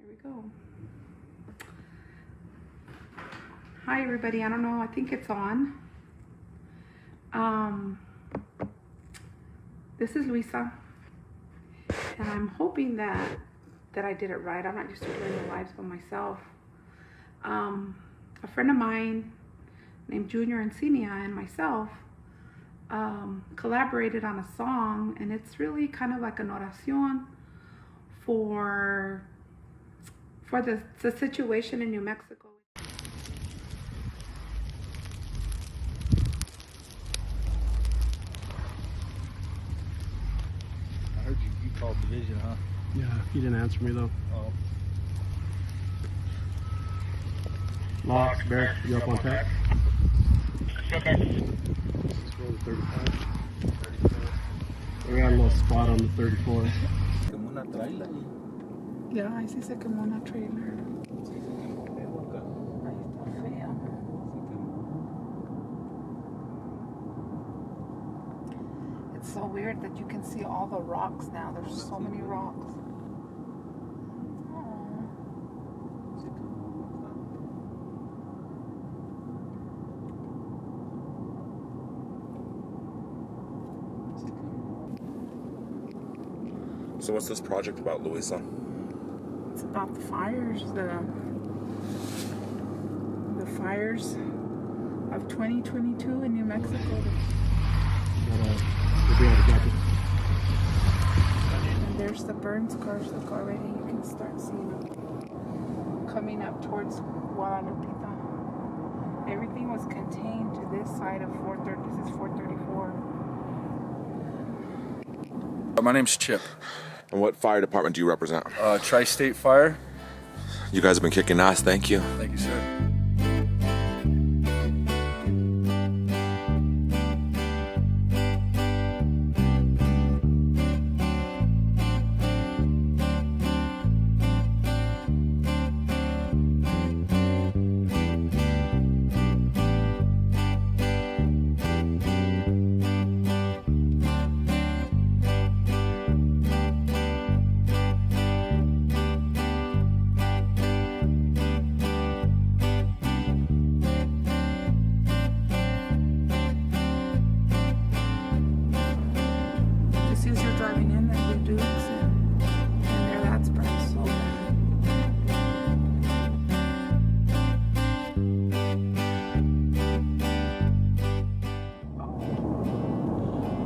There we go. Hi everybody, I don't know, I think it's on. This is Luisa, and I'm hoping that I did it right. I'm not used to doing the lives by myself. A friend of mine named Junior Encinia and myself collaborated on a song, and it's really kind of like an oración for the situation in New Mexico. I heard you called division, huh? Yeah, he didn't answer me though. Oh. Locks, Bear, you up on tech? Let's roll the 35. We got a little spot on the 34. Como una traila. Yeah, ahí sí se quemó una trailer. Ahí está feo. It's so weird that you can see all the rocks now. There's so many rocks. So what's this project about, Luisa? It's about the fires, the fires of 2022 in New Mexico. And there's the burn scars. Look already, you can start seeing them coming up towards Guadalupe. Everything was contained to this side of 430. This is 434. My name's Chip. And what fire department do you represent? Tri-State Fire. You guys have been kicking ass, thank you. Thank you, sir.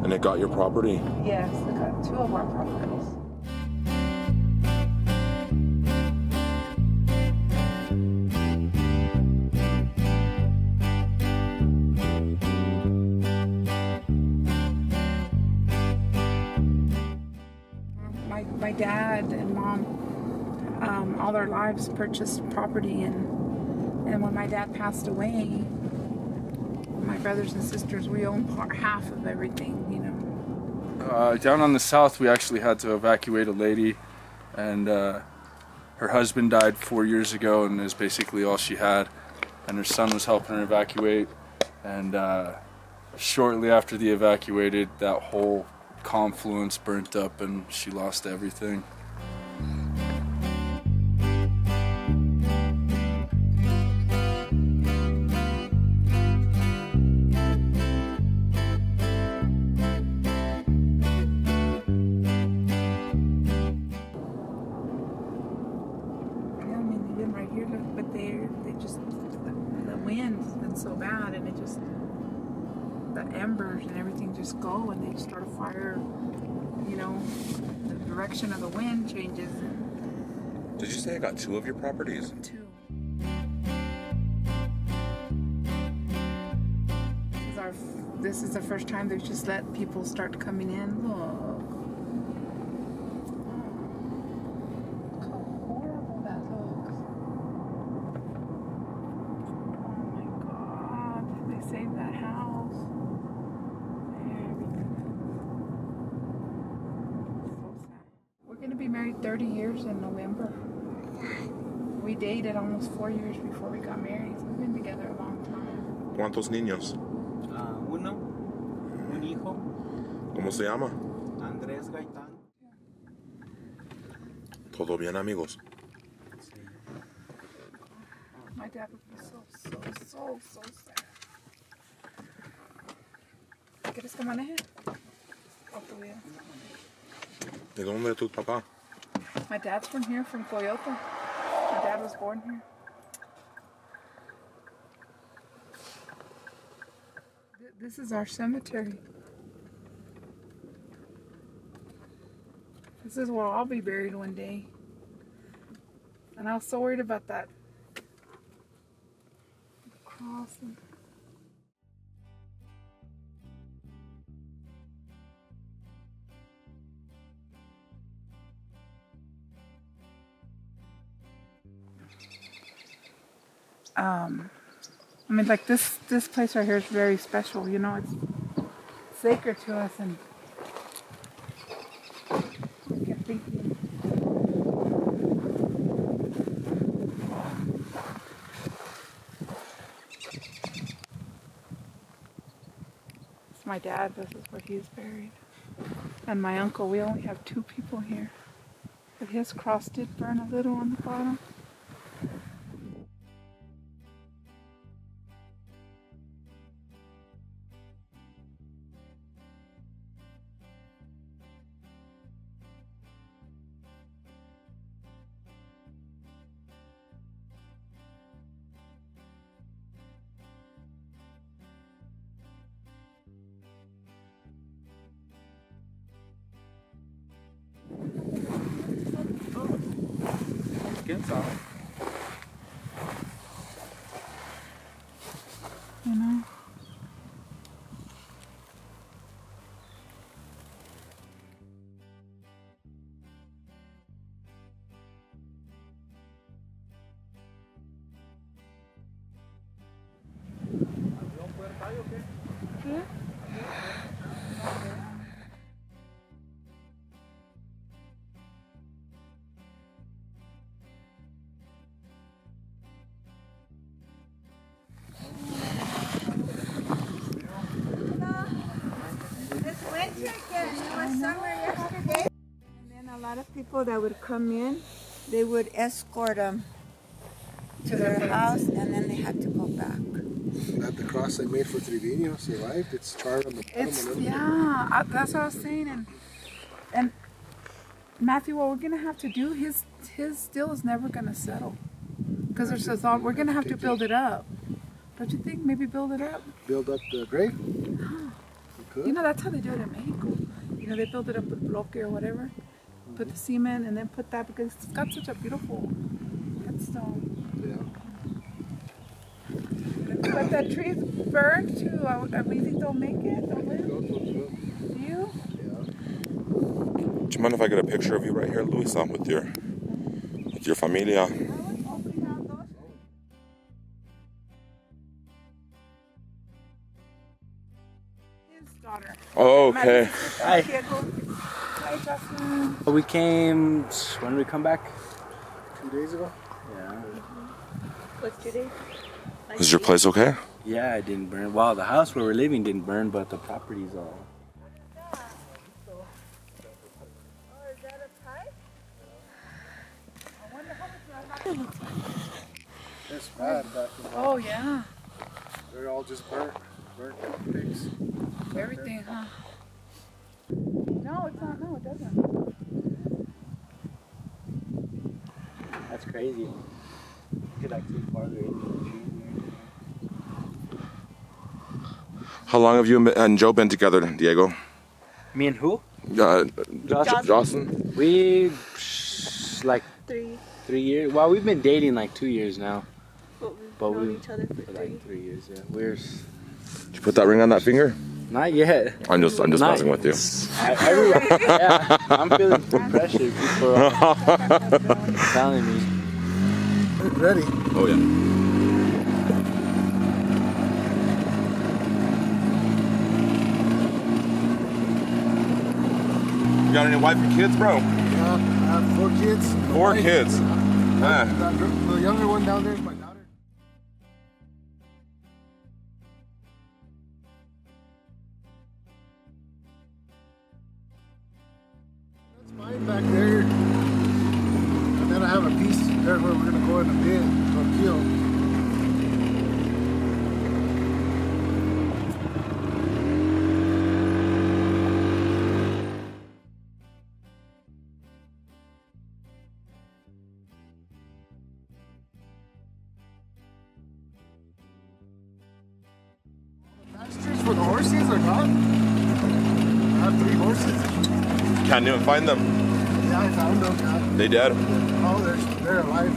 And it got your property? Yes, it got 2 of our properties. My dad and mom, all their lives purchased property, and when my dad passed away, my brothers and sisters, we own half of everything, you know. Down on the south, we actually had to evacuate a lady, and her husband died 4 years ago, and is basically all she had. And her son was helping her evacuate, and shortly after they evacuated, that whole confluence burnt up, and she lost everything. So bad, and it just, the embers and everything just go, and they start a fire, you know, the direction of the wind changes. And did you say I got 2 of your properties? 2. This is the first time they've just let people start coming in. Look. Save that house. Everything. So sad. We're going to be married 30 years in November. We dated almost 4 years before we got married, so we've been together a long time. ¿Cuántos niños? Uno, un hijo. ¿Cómo se llama? Andrés Gaytan. ¿Todo bien, amigos? My dad would be so sad. ¿Quieres que maneje? O tu vida. ¿De dónde es tu papá? My dad's from here, from Coyote. My dad was born here. This is our cemetery. This is where I'll be buried one day. And I was so worried about that cross. I mean, like this place right here is very special. You know, it's sacred to us, and I kept thinking. It's my dad. This is where he's buried, and my uncle. We only have 2 people here, but his cross did burn a little on the bottom. ¿Quién sabe? You know. ¿Qué? And then a lot of people that would come in, they would escort them to their house, and then they had to go back. That the cross I made for Trevino survived. It's charred on the bottom. It's and everything. yeah. That's what I was saying, and Matthew, what we're gonna have to do, his still is never gonna settle, because there's a thought we're gonna have to build it up. Don't you think? Maybe build it up. Build up the grave. You could. You know, that's how they do it in Mexico. You know, they build it up with bloque or whatever, put the cement, and then put that, because it's got such a beautiful headstone. Yeah. But that tree's burned too. I really don't make it. Don't live. Do you? Yeah. Do you mind if I get a picture of you right here, Luisa, with your familia? His daughter. Oh, okay. Hi. Hi, Justin. We came, when did we come back? 2 days ago. Yeah. What's today? Is your place okay? Yeah, it didn't burn. Well, the house where we're living didn't burn, but the property's all. Oh, is that a pipe? It's bad back in the Oh yeah. They're all just burnt pigs. Everything, huh? No, it's not. No, it doesn't. That's crazy. You could actually farther in. How long have you and Joe been together, Diego? Me and who? Jocelyn? We, like 3. 3 years. Well, we've been dating like 2 years now. But we've we known each other for 3. like 3 years, yeah. We're Did you put that ring on that finger? not yet. I'm just Not- messing with you. Everyone, yeah, I'm feeling pressure. People are telling me. Ready? Oh yeah. You got any wife and kids, bro? Yeah, I have 4 kids. 4 kids. The younger one down there is my daughter. That's mine back there. And then I have a piece there where we're gonna go in a pit, or kill. for the horses are gone. I have 3 horses. Can't even find them. Yeah, I found them. Yeah. They dead. Oh, they're alive.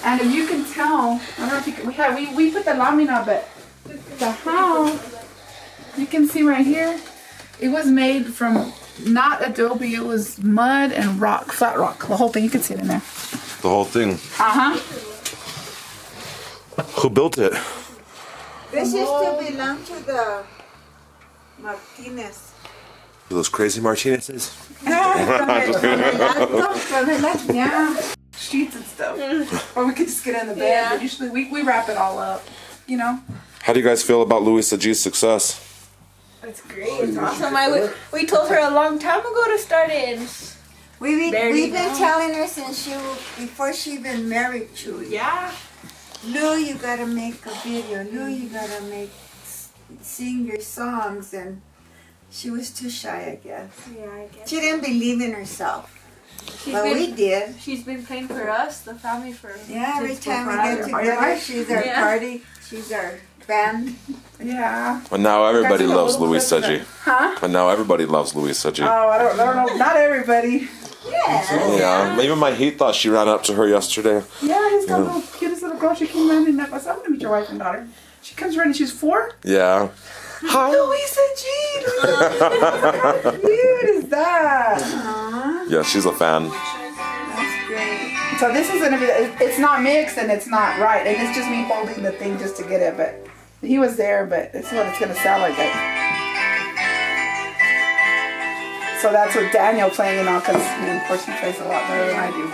And if you can tell, I don't know if you can, we put the lamina, but the house, you can see right here, it was made from not adobe, it was mud and rock, flat rock, the whole thing. You can see it in there. The whole thing. Who built it? This used to belong to the Martinez. Those crazy Martinez's? Yeah. Sheets and stuff. Or we could just get in the bed, but usually we wrap it all up, you know? How do you guys feel about Luisa G's success? It's great. It's awesome. We told her a long time ago to start it. And We've been telling her since before she even married Chewy. yeah. Lou, you gotta make a video. Lou, you gotta sing your songs, and she was too shy, I guess. Yeah, I guess. She didn't believe in herself, but we did. She's been playing for us, the family, for Yeah, every since time we we're get forever. together, she's our Yeah. party. She's our band. Yeah. But now everybody Guys, a loves little Luisa bit of G. Huh? But now everybody loves Luisa G. Oh, I don't know. Not everybody. Yeah. Yeah, even my he thought she ran up to her yesterday. Yeah, he's got a little cutest little girl. She came running up. I said, I'm going to meet your wife and daughter. She comes running. She's 4. Yeah. Hi. Luisa G. How cute is that? Yeah, she's a fan. That's great. So this is going to be, it's not mixed and it's not right. And it's just me holding the thing just to get it. But he was there, but this is what it's going to sound like. So that's what Daniel playing on, because of course he plays a lot better than I do.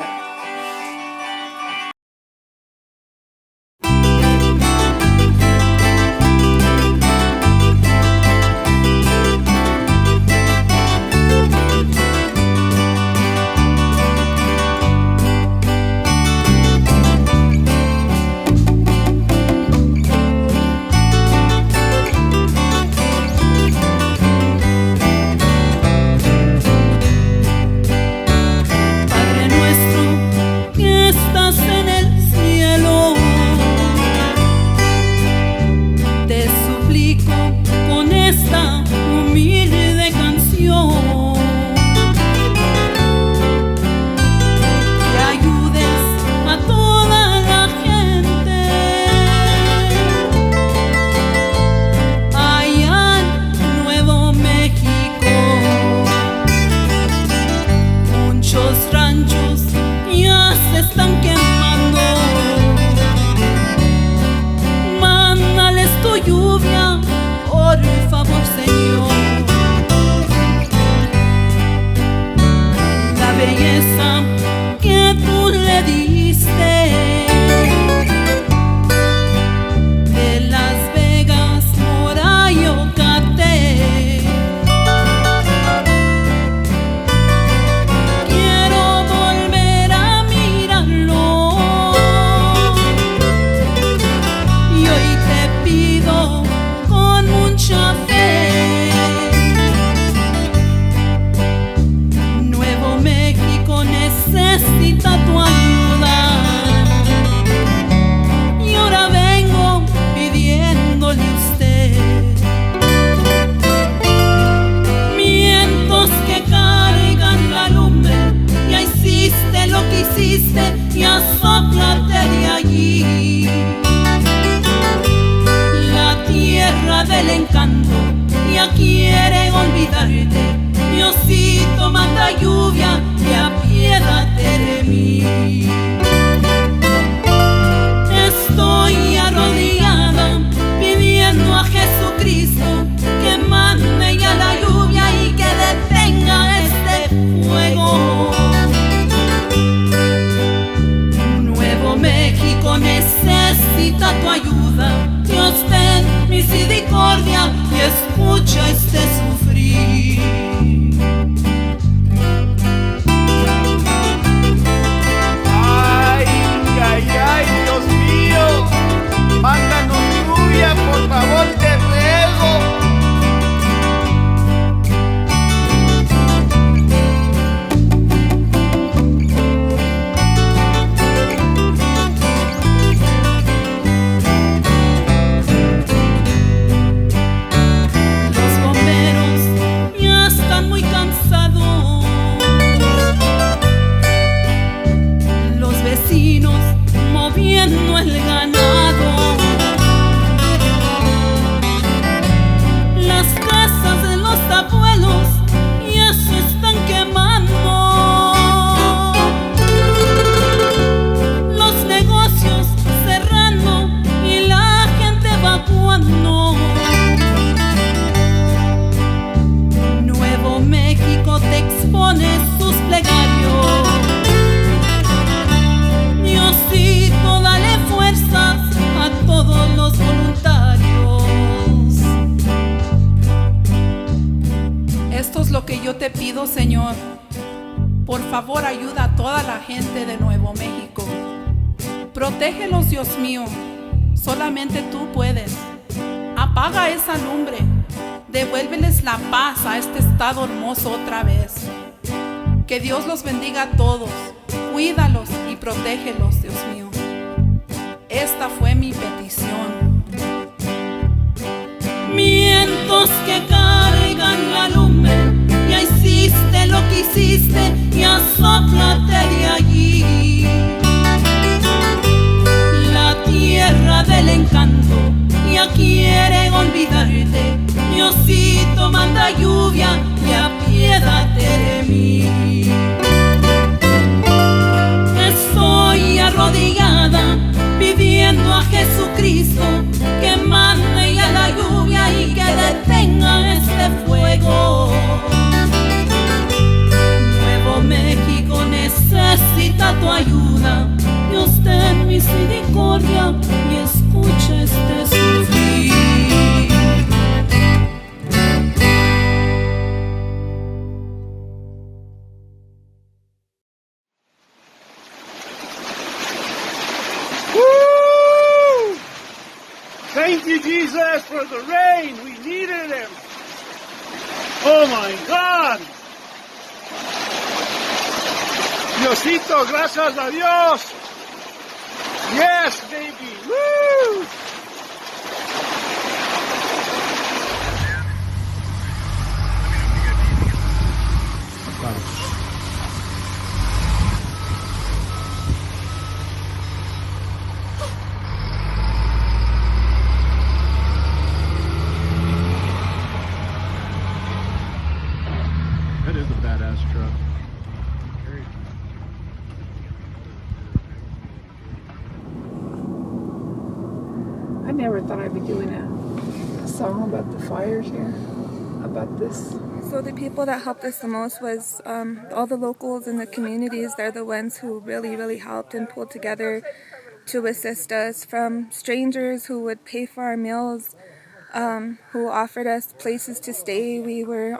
belleza que tú le diste Señor, por favor ayuda a toda la gente de Nuevo México. Protégelos, Dios mío, solamente tú puedes. Apaga esa lumbre, devuélveles la paz a este estado hermoso otra vez. Que Dios los bendiga a todos, cuídalos y protégelos, Dios mío. Esta fue mi petición. Vientos que cargan la lumbre, ya hiciste lo que hiciste y azóplate de allí. La tierra del encanto ya quiere olvidarte. Diosito manda lluvia y apiédate de mí. Estoy arrodillada pidiendo a Jesucristo que mande ya la lluvia y que detenga este fuego. Nuevo México necesita tu ayuda. Dios ten misericordia y escucha este sufrir. Thank you, Jesus, for the rain. We needed him. Oh my God. Diosito, gracias a Dios. Yes, baby. Woo! That is a badass truck. I never thought I'd be doing a song about the fires here, about this. So the people that helped us the most was all the locals in the communities. They're the ones who really helped and pulled together to assist us, from strangers who would pay for our meals, who offered us places to stay. We were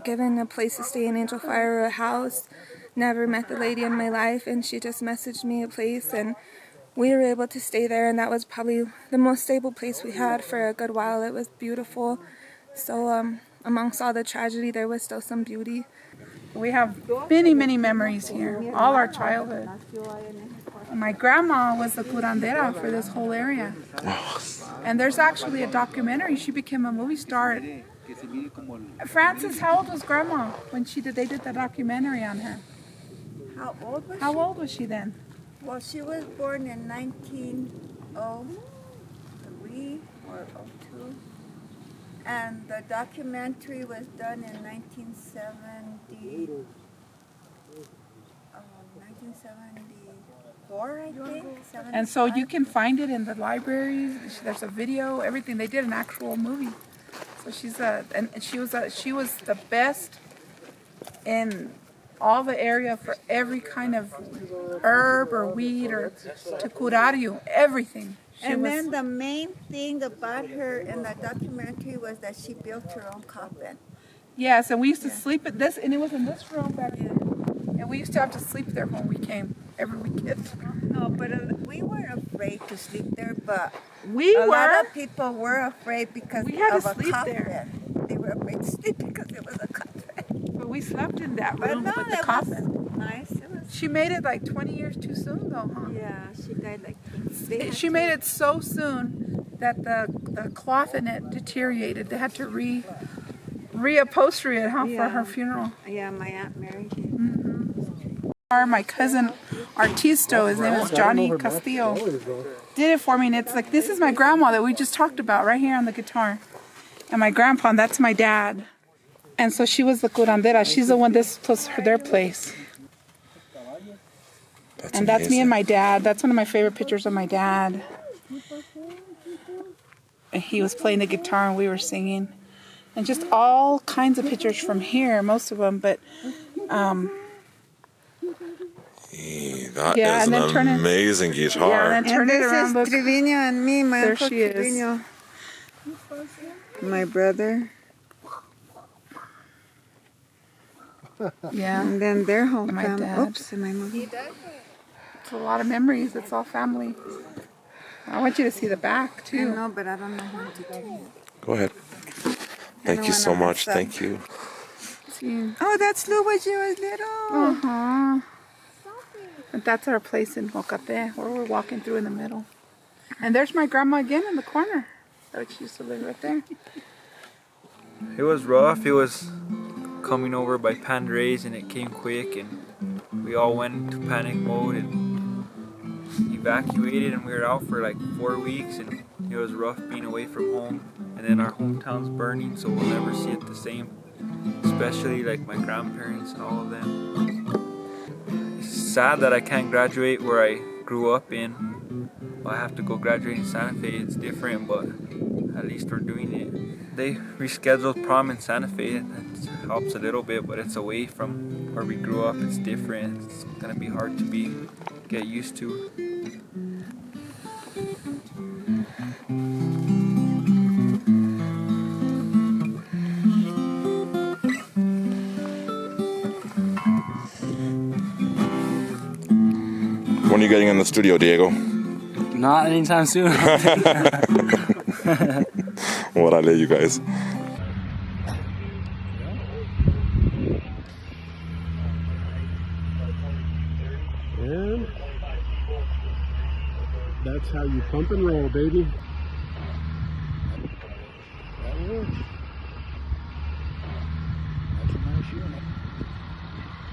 given a place to stay in Angel Fire, a house. Never met the lady in my life, and she just messaged me a place, and we were able to stay there, and that was probably the most stable place we had for a good while. It was beautiful. So amongst all the tragedy, there was still some beauty. We have many memories here, all our childhood. My grandma was the curandera for this whole area. And there's actually a documentary. She became a movie star. Francis, how old was grandma when they did the documentary on her? How old was she? How old was she then? Well, she was born in 1903 or 02. And the documentary was done in 1974, I think. And so you can find it in the libraries. There's a video, everything. They did an actual movie. So she was the best in all the area for every kind of herb or weed or to curar you, everything. Then the main thing about her in the documentary was that she built her own coffin. Yes, and we used to sleep at this, and it was in this room back then. And we used to have to sleep there when we came every weekend. No, but we weren't afraid to sleep there, but a were. lot of people were afraid because We had of to a sleep coffin. there. They were afraid to sleep because it was a coffin. But we slept in that But room no, with the it coffin. was nice. It was. She made it like 20 years too soon, though, huh? Yeah, she died like. She made it so soon that the cloth in it deteriorated. They had to reupholstery it, huh, for her funeral. Yeah, my Aunt Mary. My cousin Artisto, his name is Johnny Castillo, did it for me, and it's like, this is my grandma that we just talked about right here on the guitar. And my grandpa, and that's my dad. And so she was the curandera. She's the one, this was their place. And that's me and my dad. That's one of my favorite pictures of my dad. And he was playing the guitar and we were singing. And just all kinds of pictures from here, most of them, but That is an amazing guitar. Yeah, and then turn it around. Look, Trevino and me, my there Uncle she is. Trevino. My brother. Yeah. And then their whole And my family. dad. Oops, and my mom. It's a lot of memories. It's all family. I want you to see the back I too. know, but I don't know how to turn it. Go ahead. Thank don't you so wanna much. mess up. Thank you. See. Oh, that's Lou when she was little. Uh-huh. But that's our place in Mocate, where we're walking through in the middle. And there's my grandma again in the corner. Like she used to live right there. It was rough. It was coming over by Pandrays and it came quick and we all went into panic mode and evacuated, and we were out for like 4 weeks, and it was rough being away from home. And then our hometown's burning, so we'll never see it the same. Especially like my grandparents and all of them. It's sad that I can't graduate where I grew up in. Well, I have to go graduate in Santa Fe. It's different, but at least we're doing it. They rescheduled prom in Santa Fe. That helps a little bit, but it's away from where we grew up. It's different. It's gonna be hard to get used to. When are you getting in the studio, Diego? Not anytime soon. What I let you guys. And that's how you pump and roll, baby. That works. That's a nice unit.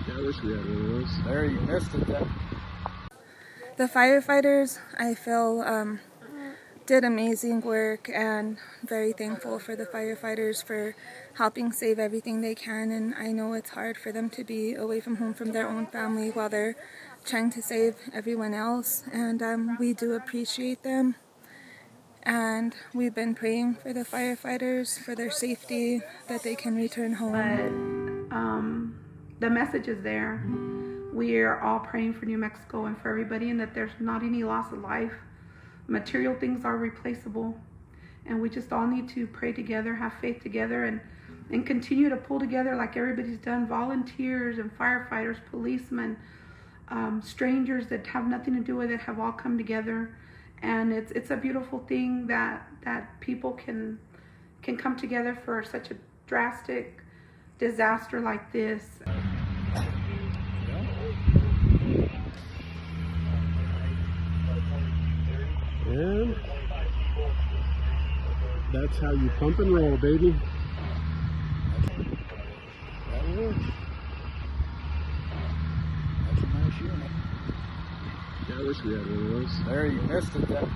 I wish we had one of those. There, you missed it then. The firefighters, I feel, did amazing work, and very thankful for the firefighters for helping save everything they can. And I know it's hard for them to be away from home from their own family while they're trying to save everyone else, and we do appreciate them. And we've been praying for the firefighters, for their safety, that they can return home. But the message is there. We are all praying for New Mexico and for everybody, and that there's not any loss of life. Material things are replaceable, and we just all need to pray together, have faith together, and continue to pull together like everybody's done. Volunteers and firefighters, policemen, strangers that have nothing to do with it have all come together, and it's a beautiful thing that people can come together for such a drastic disaster like this. And that's how you pump and roll, baby. That works. That's a nice unit. I wish we had one of those. There, you missed it then.